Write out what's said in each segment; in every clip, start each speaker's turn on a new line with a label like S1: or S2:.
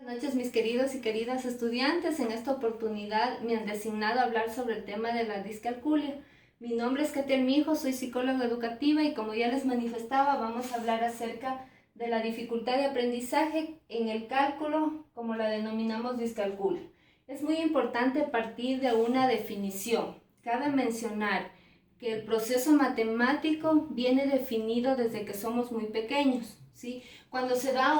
S1: Buenas noches, mis queridos y queridas estudiantes. En esta oportunidad me han designado a hablar sobre el tema de la discalculia. Mi nombre es Katia Mijo, soy psicóloga educativa y como ya les manifestaba, vamos a hablar acerca de la dificultad de aprendizaje en el cálculo, como la denominamos discalculia. Es muy importante partir de una definición. Cabe mencionar que el proceso matemático viene definido desde que somos muy pequeños, ¿sí? Cuando se da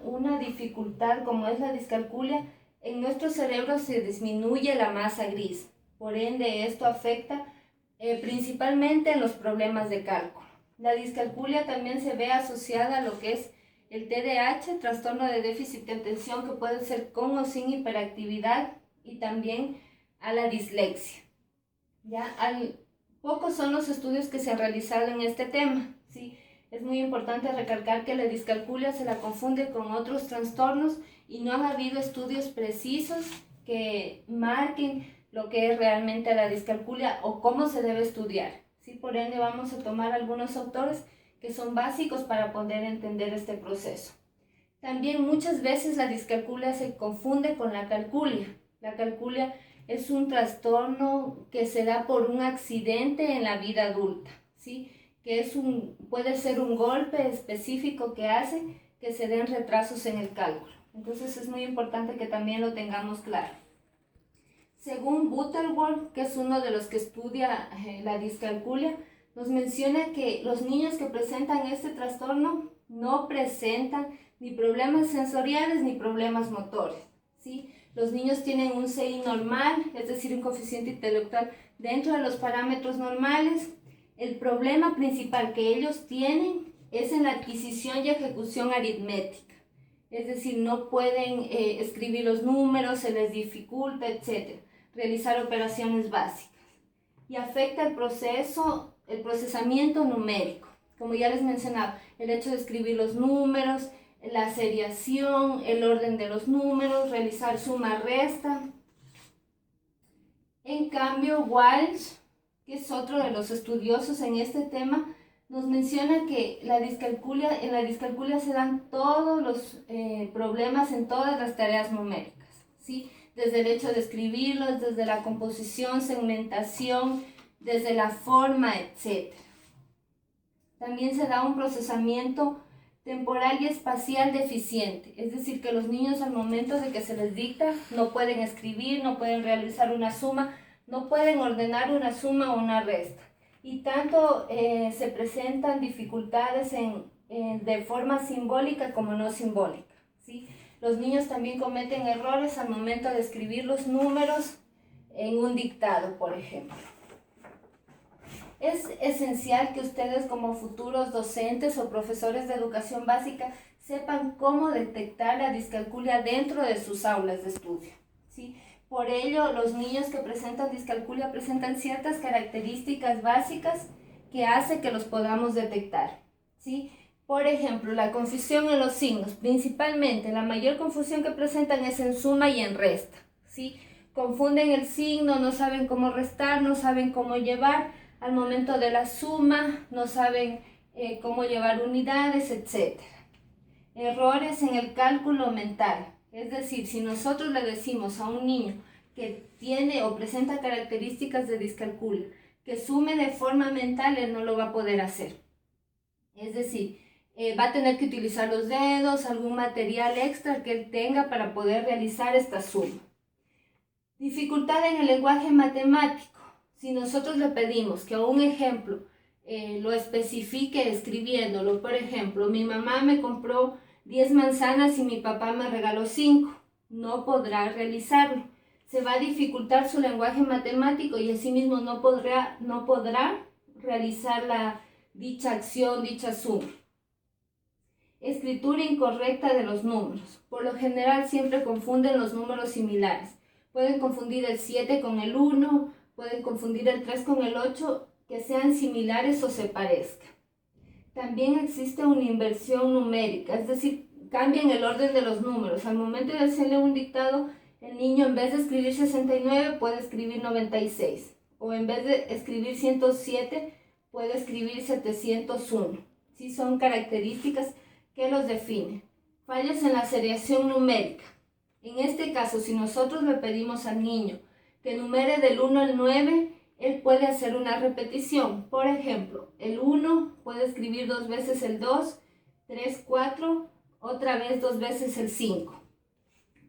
S1: una dificultad como es la discalculia, en nuestro cerebro se disminuye la masa gris. Por ende, esto afecta principalmente en los problemas de cálculo. La discalculia también se ve asociada a lo que es el TDAH, trastorno de déficit de atención, que puede ser con o sin hiperactividad, y también a la dislexia. Pocos son los estudios que se han realizado en este tema, ¿sí? Es muy importante recalcar que la discalculia se la confunde con otros trastornos y no ha habido estudios precisos que marquen lo que es realmente la discalculia o cómo se debe estudiar, ¿sí? Por ende, vamos a tomar algunos autores que son básicos para poder entender este proceso. También muchas veces la discalculia se confunde con la calculia. La calculia es un trastorno que se da por un accidente en la vida adulta, ¿sí? Que puede ser un golpe específico que hace que se den retrasos en el cálculo. Entonces es muy importante que también lo tengamos claro. Según Butterworth, que es uno de los que estudia la discalculia, nos menciona que los niños que presentan este trastorno no presentan ni problemas sensoriales ni problemas motores, ¿sí? Los niños tienen un CI normal, es decir, un coeficiente intelectual dentro de los parámetros normales. El problema principal que ellos tienen es en la adquisición y ejecución aritmética. Es decir, no pueden escribir los números, se les dificulta, etc. Realizar operaciones básicas. Y afecta el procesamiento numérico. Como ya les mencionaba, el hecho de escribir los números, la seriación, el orden de los números, realizar suma, resta. En cambio, Walsh, que es otro de los estudiosos en este tema, nos menciona que en la discalculia se dan todos los problemas en todas las tareas numéricas, ¿sí? Desde el hecho de escribirlos, desde la composición, segmentación, desde la forma, etc. También se da un procesamiento temporal y espacial deficiente, es decir, que los niños al momento de que se les dicta no pueden escribir, no pueden realizar una suma, no pueden ordenar una suma o una resta. Y tanto se presentan dificultades de forma simbólica como no simbólica, ¿sí? Los niños también cometen errores al momento de escribir los números en un dictado, por ejemplo. Es esencial que ustedes, como futuros docentes o profesores de educación básica, sepan cómo detectar la discalculia dentro de sus aulas de estudio, ¿sí? Por ello, los niños que presentan discalculia presentan ciertas características básicas que hace que los podamos detectar, ¿sí? Por ejemplo, la confusión en los signos. Principalmente, la mayor confusión que presentan es en suma y en resta, ¿sí? Confunden el signo, no saben cómo restar, no saben cómo llevar al momento de la suma, no saben cómo llevar unidades, etc. Errores en el cálculo mental. Es decir, si nosotros le decimos a un niño que tiene o presenta características de discalculia, que sume de forma mental, él no lo va a poder hacer. Es decir, va a tener que utilizar los dedos, algún material extra que él tenga para poder realizar esta suma. Dificultad en el lenguaje matemático. Si nosotros le pedimos que a un ejemplo lo especifique escribiéndolo, por ejemplo, mi mamá me compró 10 manzanas y mi papá me regaló 5, no podrá realizarlo. Se va a dificultar su lenguaje matemático y asimismo no podrá realizar dicha acción, dicha suma. Escritura incorrecta de los números. Por lo general siempre confunden los números similares. Pueden confundir el 7 con el 1, pueden confundir el 3 con el 8, que sean similares o se parezcan. También existe una inversión numérica, es decir, cambian el orden de los números. Al momento de hacerle un dictado, el niño en vez de escribir 69 puede escribir 96, o en vez de escribir 107 puede escribir 701. ¿Sí? Son características que los definen. Fallas en la seriación numérica. En este caso, si nosotros le pedimos al niño que numere del 1 al 9, él puede hacer una repetición. Por ejemplo, el 1 puede escribir 2 veces el 2, 3, 4, otra vez 2 veces el 5.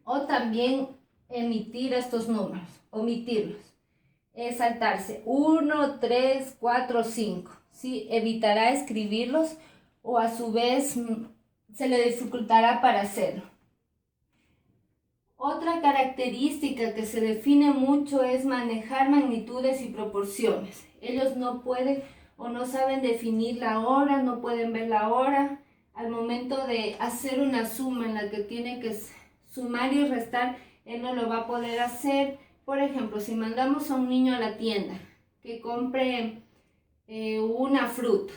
S1: O también emitir estos números, omitirlos. Es saltarse 1, 3, 4, 5. ¿Sí? Evitará escribirlos o a su vez se le dificultará para hacerlo. Otra característica que se define mucho es manejar magnitudes y proporciones. Ellos no pueden o no saben definir la hora, no pueden ver la hora. Al momento de hacer una suma en la que tiene que sumar y restar, él no lo va a poder hacer. Por ejemplo, si mandamos a un niño a la tienda que compre una fruta,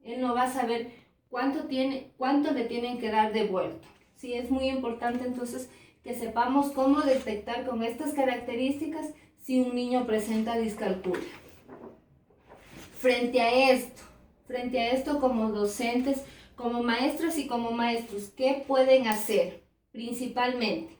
S1: él no va a saber cuánto le tienen que dar de vuelto. Sí, es muy importante entonces que sepamos cómo detectar con estas características si un niño presenta discalculia. Frente a esto como docentes, como maestras y como maestros, ¿qué pueden hacer? Principalmente,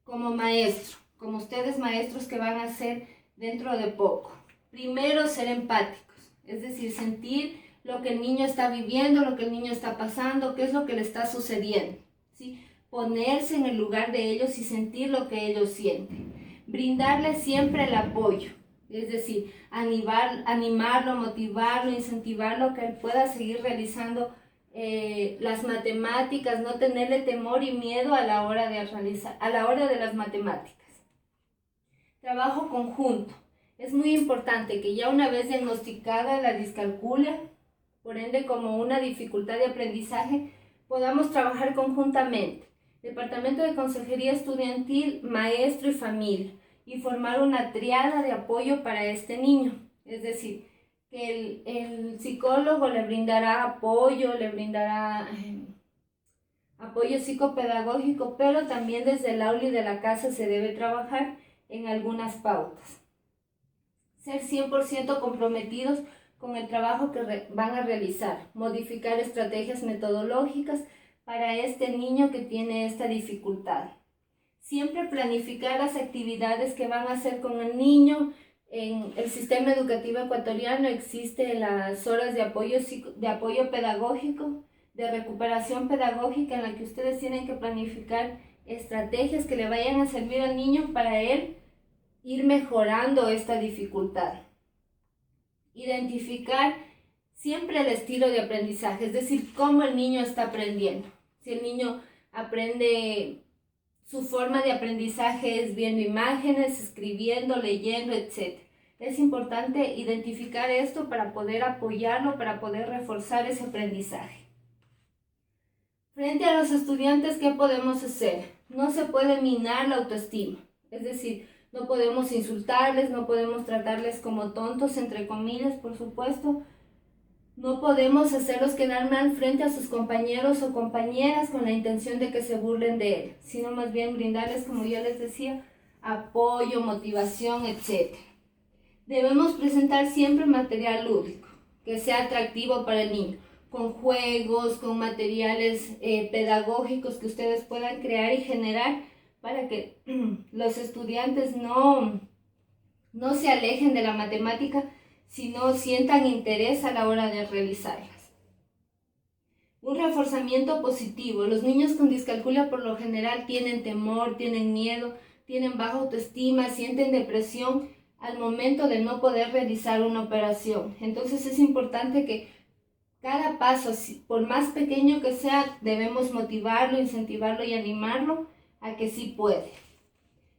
S1: como maestro, como ustedes maestros que van a hacer dentro de poco. Primero, ser empáticos, es decir, sentir lo que el niño está viviendo, lo que el niño está pasando, qué es lo que le está sucediendo, ¿sí? Ponerse en el lugar de ellos y sentir lo que ellos sienten. Brindarles siempre el apoyo, es decir, animarlo, motivarlo, incentivarlo, que él pueda seguir realizando las matemáticas, no tenerle temor y miedo a la hora de las matemáticas. Trabajo conjunto. Es muy importante que ya una vez diagnosticada la discalculia, por ende como una dificultad de aprendizaje, podamos trabajar conjuntamente. Departamento de Consejería Estudiantil, maestro y familia, y formar una triada de apoyo para este niño. Es decir, que el psicólogo le brindará apoyo, le brindará apoyo psicopedagógico, pero también desde el aula y de la casa se debe trabajar en algunas pautas. Ser 100% comprometidos con el trabajo que van a realizar, modificar estrategias metodológicas para este niño que tiene esta dificultad. Siempre planificar las actividades que van a hacer con el niño. En el sistema educativo ecuatoriano existen las horas de apoyo pedagógico, de recuperación pedagógica, en la que ustedes tienen que planificar estrategias que le vayan a servir al niño para él ir mejorando esta dificultad. Identificar siempre el estilo de aprendizaje, es decir, cómo el niño está aprendiendo. Si el niño aprende, su forma de aprendizaje es viendo imágenes, escribiendo, leyendo, etc. Es importante identificar esto para poder apoyarlo, para poder reforzar ese aprendizaje. Frente a los estudiantes, ¿qué podemos hacer? No se puede minar la autoestima, es decir, no podemos insultarles, no podemos tratarles como tontos, entre comillas, por supuesto. No podemos hacerlos quedar mal frente a sus compañeros o compañeras con la intención de que se burlen de él, sino más bien brindarles, como ya les decía, apoyo, motivación, etc. Debemos presentar siempre material lúdico, que sea atractivo para el niño, con juegos, con materiales pedagógicos que ustedes puedan crear y generar para que los estudiantes no se alejen de la matemática, sino sientan interés a la hora de realizarlas. Un reforzamiento positivo. Los niños con discalculia por lo general tienen temor, tienen miedo, tienen baja autoestima, sienten depresión al momento de no poder realizar una operación. Entonces es importante que cada paso, por más pequeño que sea, debemos motivarlo, incentivarlo y animarlo a que sí puede.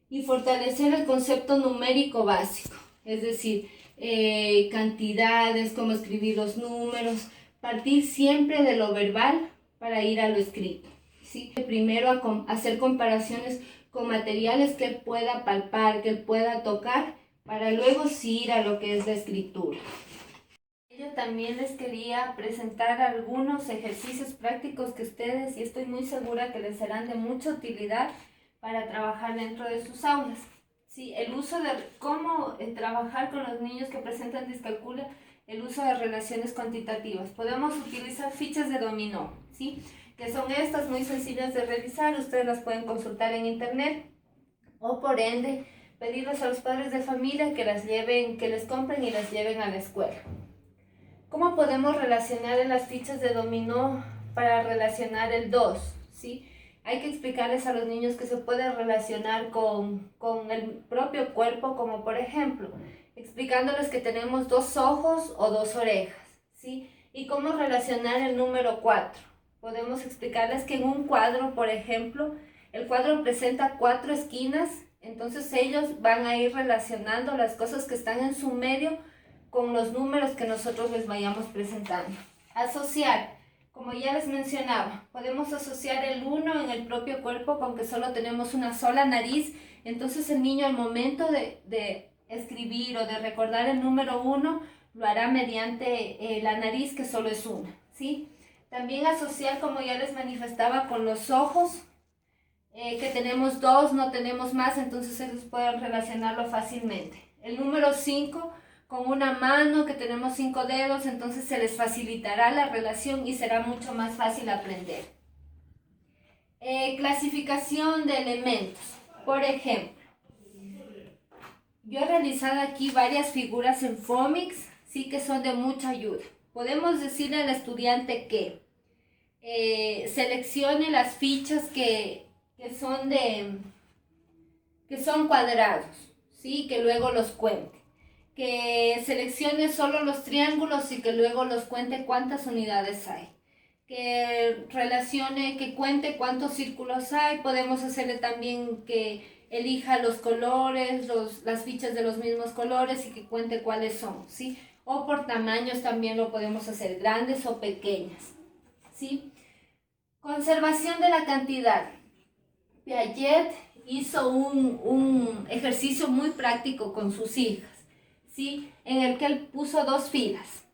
S1: Y fortalecer el concepto numérico básico, es decir, cantidades, cómo escribir los números, partir siempre de lo verbal para ir a lo escrito, ¿sí? Primero hacer comparaciones con materiales que él pueda palpar, que él pueda tocar, para luego sí ir a lo que es la escritura. Yo también les quería presentar algunos ejercicios prácticos que ustedes, y estoy muy segura que les serán de mucha utilidad para trabajar dentro de sus aulas. Sí, el uso de cómo trabajar con los niños que presentan discalculia, el uso de relaciones cuantitativas. Podemos utilizar fichas de dominó, ¿sí? que son estas muy sencillas de realizar. Ustedes las pueden consultar en internet o por ende pedirles a los padres de familia que les compren y las lleven a la escuela. ¿Cómo podemos relacionar en las fichas de dominó para relacionar el 2? ¿Sí? Hay que explicarles a los niños que se puede relacionar con el propio cuerpo, como por ejemplo, explicándoles que tenemos 2 ojos o 2 orejas, ¿sí? Y cómo relacionar el número 4. Podemos explicarles que en un cuadro, por ejemplo, el cuadro presenta 4 esquinas, entonces ellos van a ir relacionando las cosas que están en su medio con los números que nosotros les vayamos presentando. Asociar, como ya les mencionaba, podemos asociar el 1 en el propio cuerpo con que solo tenemos una sola nariz, entonces el niño al momento de escribir o de recordar el número 1 lo hará mediante la nariz, que solo es una, ¿sí? También asociar, como ya les manifestaba, con los ojos, que tenemos 2, no tenemos más, entonces ellos pueden relacionarlo fácilmente. El número 5 con una mano, que tenemos 5 dedos, entonces se les facilitará la relación y será mucho más fácil aprender. Clasificación de elementos. Por ejemplo, yo he realizado aquí varias figuras en Phonics, sí, que son de mucha ayuda. Podemos decirle al estudiante que seleccione las fichas que son cuadrados, ¿sí? Que luego los cuente. Que seleccione solo los triángulos y que luego los cuente cuántas unidades hay. Que relacione, que cuente cuántos círculos hay. Podemos hacerle también que elija los colores, las fichas de los mismos colores y que cuente cuáles son, ¿sí? O por tamaños también lo podemos hacer, grandes o pequeñas, ¿sí? Conservación de la cantidad. Piaget hizo un ejercicio muy práctico con sus hijas, ¿sí? En el que él puso 2 filas.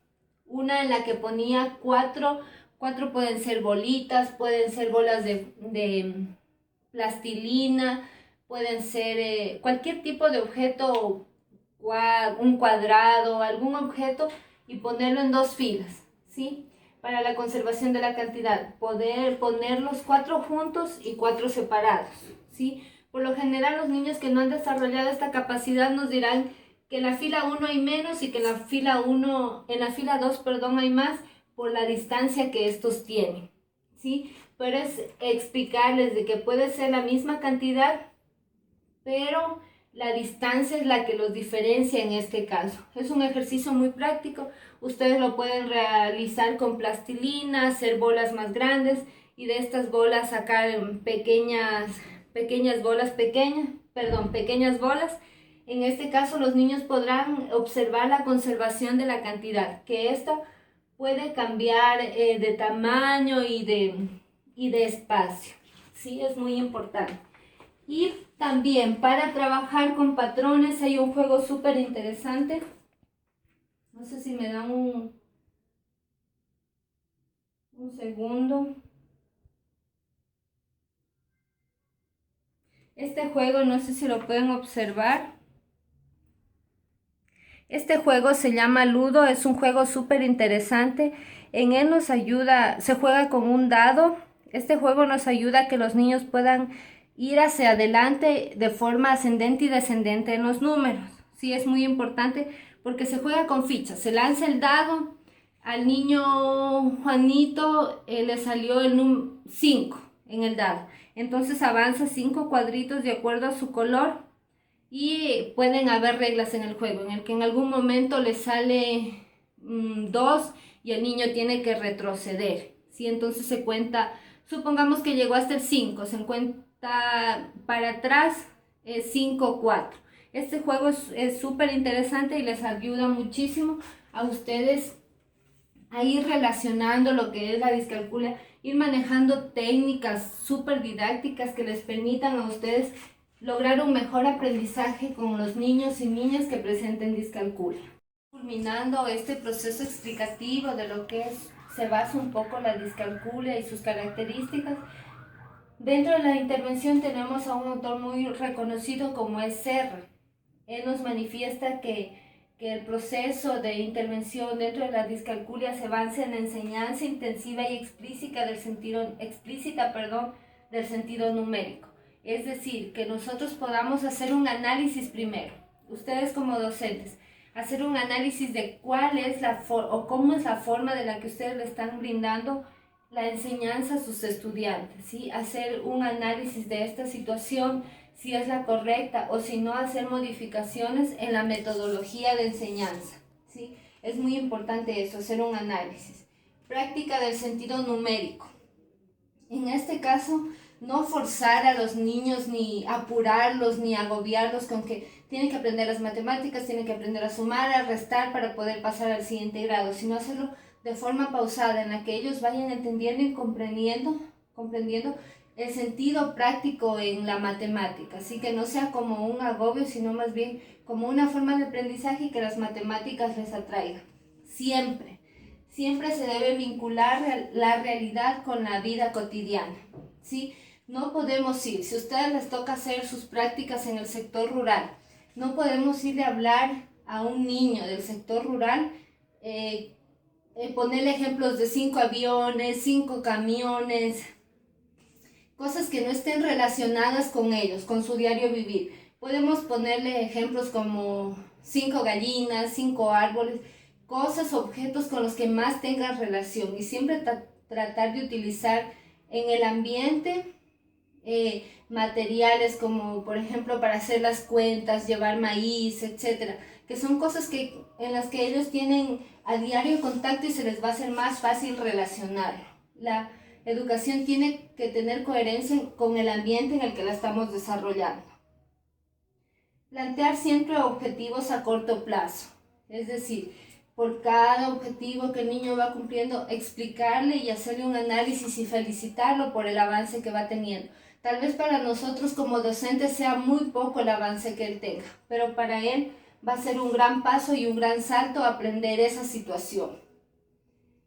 S1: Una en la que ponía 4 pueden ser bolitas, pueden ser bolas de plastilina, pueden ser cualquier tipo de objeto, un cuadrado, algún objeto, y ponerlo en 2 filas, ¿sí? Para la conservación de la cantidad, poder poner los 4 juntos y 4 separados, ¿sí? Por lo general los niños que no han desarrollado esta capacidad nos dirán que en la fila 1 hay menos y que en la fila 2, hay más por la distancia que estos tienen, ¿sí? Pero es explicarles de que puede ser la misma cantidad, pero la distancia es la que los diferencia en este caso. Es un ejercicio muy práctico. Ustedes lo pueden realizar con plastilina, hacer bolas más grandes y de estas bolas sacar pequeñas bolas. En este caso los niños podrán observar la conservación de la cantidad, que esta puede cambiar de tamaño y de espacio. Sí, es muy importante. Y también para trabajar con patrones hay un juego súper interesante. No sé si me dan un segundo. Este juego, no sé si lo pueden observar. Este juego se llama Ludo, es un juego súper interesante. En él nos ayuda, se juega con un dado. Este juego nos ayuda a que los niños puedan ir hacia adelante de forma ascendente y descendente en los números. Sí, es muy importante porque se juega con fichas. Se lanza el dado, al niño Juanito le salió el número 5 en el dado. Entonces avanza 5 cuadritos de acuerdo a su color. Y pueden haber reglas en el juego en el que en algún momento le sale 2 y el niño tiene que retroceder, ¿sí? Entonces se cuenta, supongamos que llegó hasta el 5, se cuenta para atrás 5, 4. Este juego es súper interesante y les ayuda muchísimo a ustedes a ir relacionando lo que es la discalculia, ir manejando técnicas súper didácticas que les permitan a ustedes lograr un mejor aprendizaje con los niños y niñas que presenten discalculia. Culminando este proceso explicativo de lo que se basa un poco la discalculia y sus características, dentro de la intervención tenemos a un autor muy reconocido como es Serra. Él nos manifiesta que que el proceso de intervención dentro de la discalculia se basa en la enseñanza intensiva y explícita del sentido numérico. Es decir, que nosotros podamos hacer un análisis primero, ustedes como docentes, hacer un análisis de cuál es cómo es la forma de la que ustedes le están brindando la enseñanza a sus estudiantes, ¿sí? Hacer un análisis de esta situación, si es la correcta o si no, hacer modificaciones en la metodología de enseñanza, ¿sí? Es muy importante eso, hacer un análisis. Práctica del sentido numérico. En este caso, no forzar a los niños, ni apurarlos, ni agobiarlos con que tienen que aprender las matemáticas, tienen que aprender a sumar, a restar para poder pasar al siguiente grado, sino hacerlo de forma pausada, en la que ellos vayan entendiendo y comprendiendo el sentido práctico en la matemática, así que no sea como un agobio, sino más bien como una forma de aprendizaje y que las matemáticas les atraigan. Siempre se debe vincular la realidad con la vida cotidiana, ¿sí? No podemos ir, si a ustedes les toca hacer sus prácticas en el sector rural, no podemos irle a hablar a un niño del sector rural, ponerle ejemplos de 5 aviones, 5 camiones, cosas que no estén relacionadas con ellos, con su diario vivir. Podemos ponerle ejemplos como 5 gallinas, 5 árboles, cosas, objetos con los que más tengan relación, y siempre tratar de utilizar en el ambiente materiales como por ejemplo para hacer las cuentas, llevar maíz, etcétera, que son cosas en las que ellos tienen a diario contacto y se les va a hacer más fácil relacionar. La educación tiene que tener coherencia con el ambiente en el que la estamos desarrollando. Plantear siempre objetivos a corto plazo, es decir, por cada objetivo que el niño va cumpliendo, explicarle y hacerle un análisis y felicitarlo por el avance que va teniendo. Tal vez para nosotros como docentes sea muy poco el avance que él tenga, pero para él va a ser un gran paso y un gran salto aprender esa situación.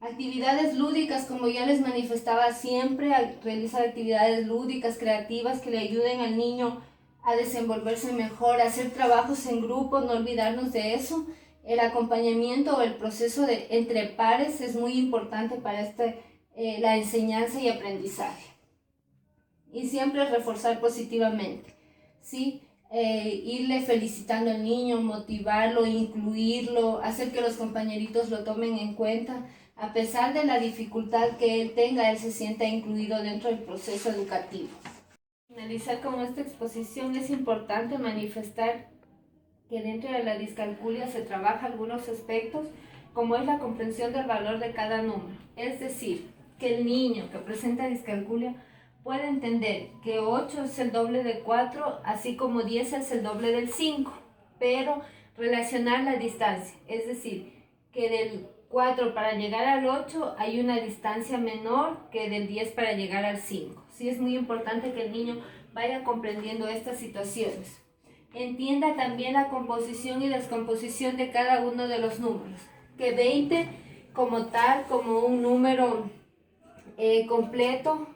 S1: Actividades lúdicas, como ya les manifestaba, siempre realizar actividades lúdicas, creativas, que le ayuden al niño a desenvolverse mejor, hacer trabajos en grupo, no olvidarnos de eso. El acompañamiento o el proceso entre pares es muy importante para la enseñanza y aprendizaje. Y siempre reforzar positivamente, ¿sí? Irle felicitando al niño, motivarlo, incluirlo, hacer que los compañeritos lo tomen en cuenta. A pesar de la dificultad que él tenga, él se sienta incluido dentro del proceso educativo. Finalizar con esta exposición, es importante manifestar que dentro de la discalculia se trabaja algunos aspectos, como es la comprensión del valor de cada número. Es decir, que el niño que presenta discalculia puede entender que 8 es el doble de 4, así como 10 es el doble del 5, pero relacionar la distancia, es decir, que del 4 para llegar al 8 hay una distancia menor que del 10 para llegar al 5. Sí, es muy importante que el niño vaya comprendiendo estas situaciones. Entienda también la composición y descomposición de cada uno de los números, que 20 como tal, como un número completo,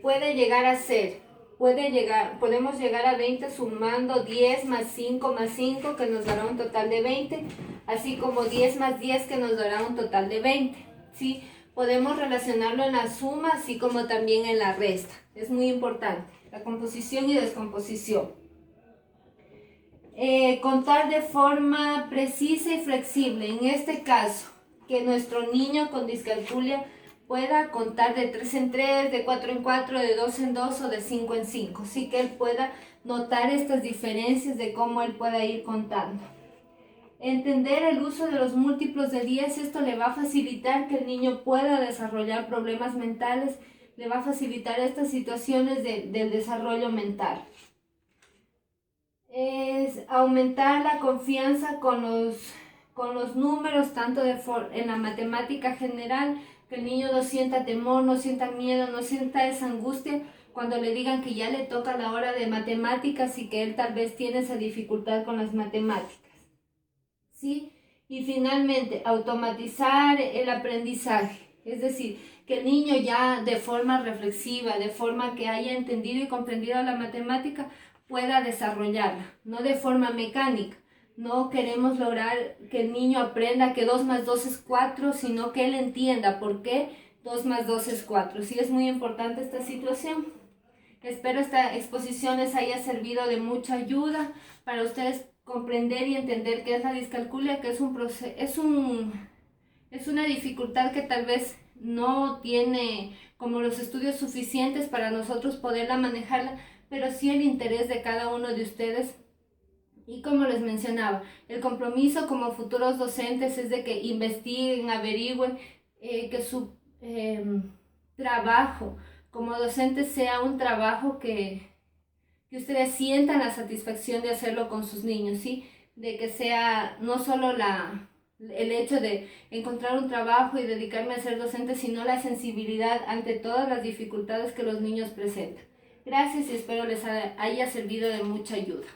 S1: puede llegar a ser, podemos llegar a 20 sumando 10 más 5 más 5, que nos dará un total de 20, así como 10 más 10, que nos dará un total de 20, ¿sí? Podemos relacionarlo en la suma, así como también en la resta. Es muy importante, la composición y descomposición. Contar de forma precisa y flexible, en este caso, que nuestro niño con discalculia pueda contar de 3 en 3, de 4 en 4, de 2 en 2 o de 5 en 5, sí, que él pueda notar estas diferencias de cómo él pueda ir contando. Entender el uso de los múltiplos de 10, esto le va a facilitar que el niño pueda desarrollar problemas mentales, le va a facilitar estas situaciones del desarrollo mental. Es aumentar la confianza con los números, tanto en la matemática general, que el niño no sienta temor, no sienta miedo, no sienta esa angustia cuando le digan que ya le toca la hora de matemáticas y que él tal vez tiene esa dificultad con las matemáticas, ¿sí? Y finalmente, automatizar el aprendizaje, es decir, que el niño ya de forma reflexiva, de forma que haya entendido y comprendido la matemática, pueda desarrollarla, no de forma mecánica, No queremos lograr que el niño aprenda que 2 más 2 es 4, sino que él entienda por qué 2 más 2 es 4. Sí, es muy importante esta situación. Espero esta exposición les haya servido de mucha ayuda para ustedes comprender y entender qué es la discalculia, que es es una dificultad que tal vez no tiene como los estudios suficientes para nosotros poderla manejarla, pero sí el interés de cada uno de ustedes. Y como les mencionaba, el compromiso como futuros docentes es de que investiguen, averigüen, que su trabajo como docentes sea un trabajo que ustedes sientan la satisfacción de hacerlo con sus niños, ¿sí? De que sea no solo el hecho de encontrar un trabajo y dedicarme a ser docente, sino la sensibilidad ante todas las dificultades que los niños presentan. Gracias y espero les haya servido de mucha ayuda.